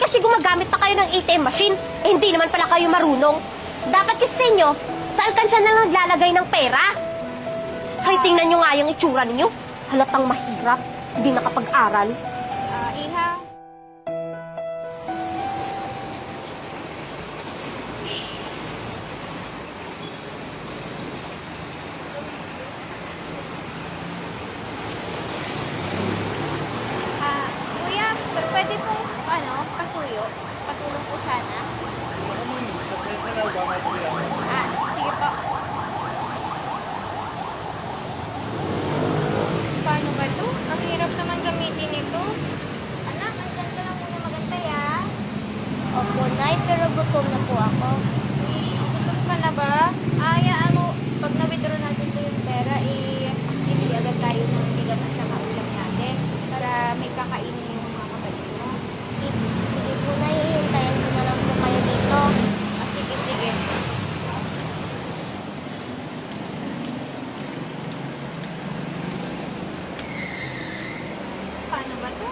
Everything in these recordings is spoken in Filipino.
kasi gumagamit pa kayo ng ATM machine? Eh, hindi naman pala kayo marunong. Dapat kasi sa inyo, sa alkansya na lang naglalagay ng pera. Hay, tingnan nyo nga yung itsura ninyo. Halatang mahirap, hindi nakapag-aral. Iha. Kuya, pwede pong, pasuyo? Patulong po sana. Sige po. Paano ba to? Ang hirap naman gamitin ito. Anak, andyan ka lang muna magantay, ah. Opo, Nay, pero gutom na po ako. Gutom ka na ba? Pag na-withdraw natin to yung pera, ibili agad tayo ng bigas at saka ulam natin para may kakainin yung mga kapatid mo. Sige po, Nay, hintayin ko na lang po kayo dito. Sige, sige. Paano ba to?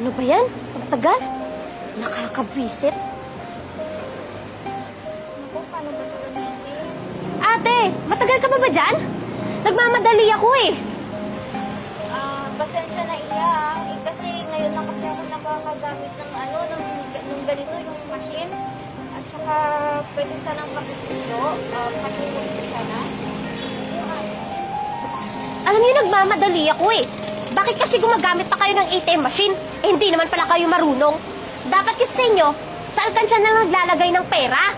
Ano ba yan? Ang tagal? Nakakabwisit. Naku, paano ba to gamitin? Ate, matagal ka ba dyan? Nagmamadali ako eh. Pasensya na iya, kasi ngayon lang kasi ako nakakagamit ng nung ganito, yung machine. At saka, pwede sanang pakisuyo, patulong ko sana. Alam niyo, nagmamadali ako eh. Bakit kasi gumagamit pa kayo ng ATM machine? Eh, hindi naman pala kayo marunong. Dapat kasi sa inyo, sa alkansya na lang naglalagay ng pera.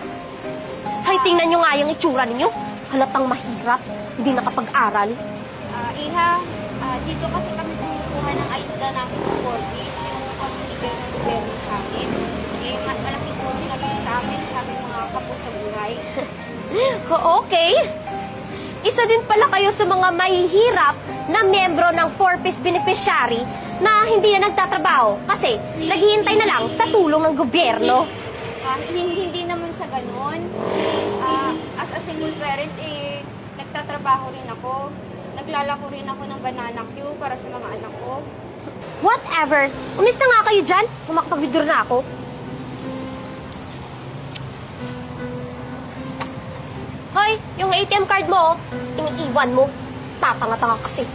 Hay, tingnan nyo nga yung itsura ninyo. Halatang mahirap, hindi nakapag-aral. Iha, dito kasi kami kumukuha ng ayuda namin sa Fortis, yung pamimigay ng gobyerno sa amin. Malaking tulong na rin sa amin, sa aming mga kapos sa buhay. Okay. Isa din pala kayo sa mga mahihirap na miyembro ng 4-piece beneficiary na hindi na nagtatrabaho kasi naghihintay na lang sa tulong ng gobyerno. Hindi naman sa ganun. As a single parent, nagtatrabaho rin ako. Naglalako rin ako ng banana queue para sa mga anak ko. Whatever. Umis na nga kayo dyan. Makapag-withdraw na ako. Hoy, yung ATM card mo, iniiwan mo. Tatanga-tanga kasi.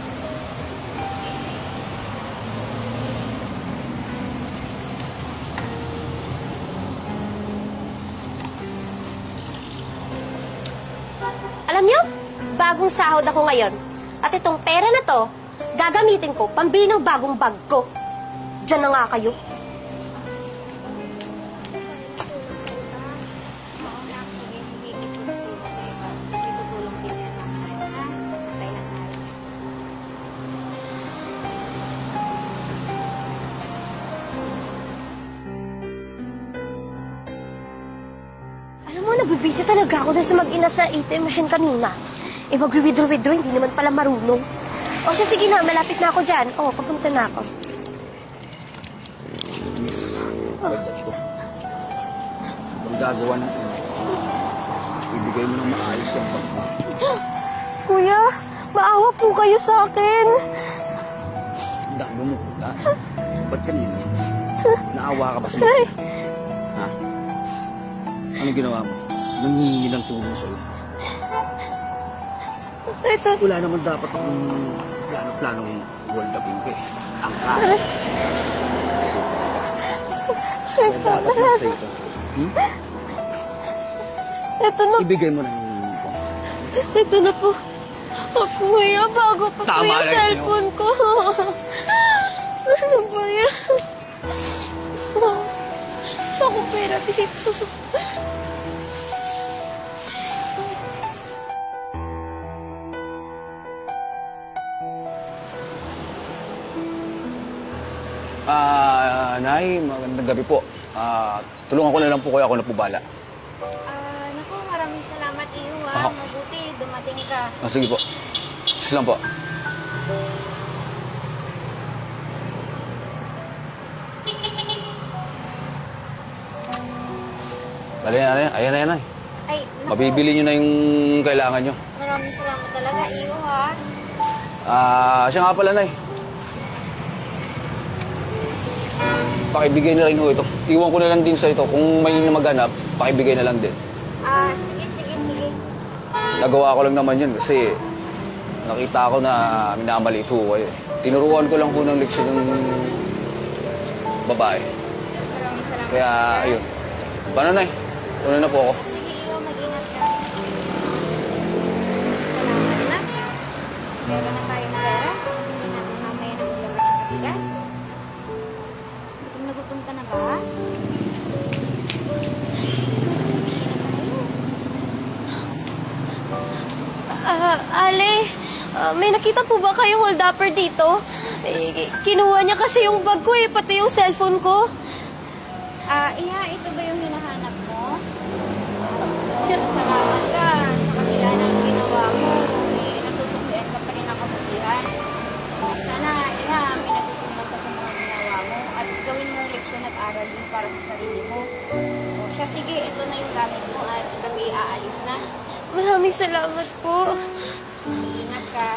Alam nyo, bagong sahod ako ngayon. At itong pera na to, gagamitin ko pambili ng bagong bag ko. Diyan na nga kayo. Sige, hindi itutulong sa iba. Itutulong din yan namin, ha? Patay lang tayo. Alam mo, nabibisi talaga ako dun sa mag-ina sa ATM machine kanina. Eh, mag-withdraw, hindi naman pala marunong. O siya, sige na, malapit na ako dyan. O, papunta na ako. Dagdag ko. Ang gagawa natin, ibigay mo ng maayos yung bag mo. Kuya, maawa po kayo sa akin. Ang dami mo puta. Ba't kanina? Naawa ka ba sa mga? Ha? Ano ginawa mo? Nanghihingi ng tulong sa'yo. Ito. Wala naman dapat ang plano-planong world upin ko eh. Ang kaso. Kaya dapat lang sa'yo ito. Ito na. Ibigay mo na yung ko. Ito na po. Kuya, bago pa po Tama yung lang sa'yo. cellphone ko. Ano ba yan? Ako pera dito. Nay, magandang gabi po. Tulungan ko na lang po kayo, ako na po bala. Naku, maraming salamat iyo, ha? Aha. Mabuti, dumating ka. Sige po. Just lang po. Dali na, ayan na, nay. Ay, naku, Mabibili nyo na yung kailangan nyo. maraming salamat talaga, iyo, ha? Siya nga pala, nay. pakibigay na rin ho ito. Iwan ko na lang din sa ito. Kung may maghanap, pakibigay na lang din. Sige, sige, sige. Nagawa ko lang naman yun kasi nakita ko na minamaliit ho kayo. Tinuruan ko lang po ng leksyon ng babae. Maraming salamat. Kaya, ayun. Paano, Nay? Una na po ako. Sige, Iwa, mag-ingat ka. Salamat na. Meron na tayong pera. Hindi natin mamaya ng ulam at saka bigas. Gutom ka na ba? Ale, may nakita po ba kayong hold-upper dito? Kinuha niya kasi yung bag ko pati yung cellphone ko. Iha, ito ba yung hinahanap mo? Salamat ka sa kabila ng ginawa mo. Nasusuklian ka pa rin ang kabutihan. Sana, Iha, may natutunan ka sa mga ginawa mo at gawin mong leksyon at aral din para sa sarili mo. O siya, sige, ito na yung gamit mo at kami aalis na. Maraming salamat po. Ingat ka.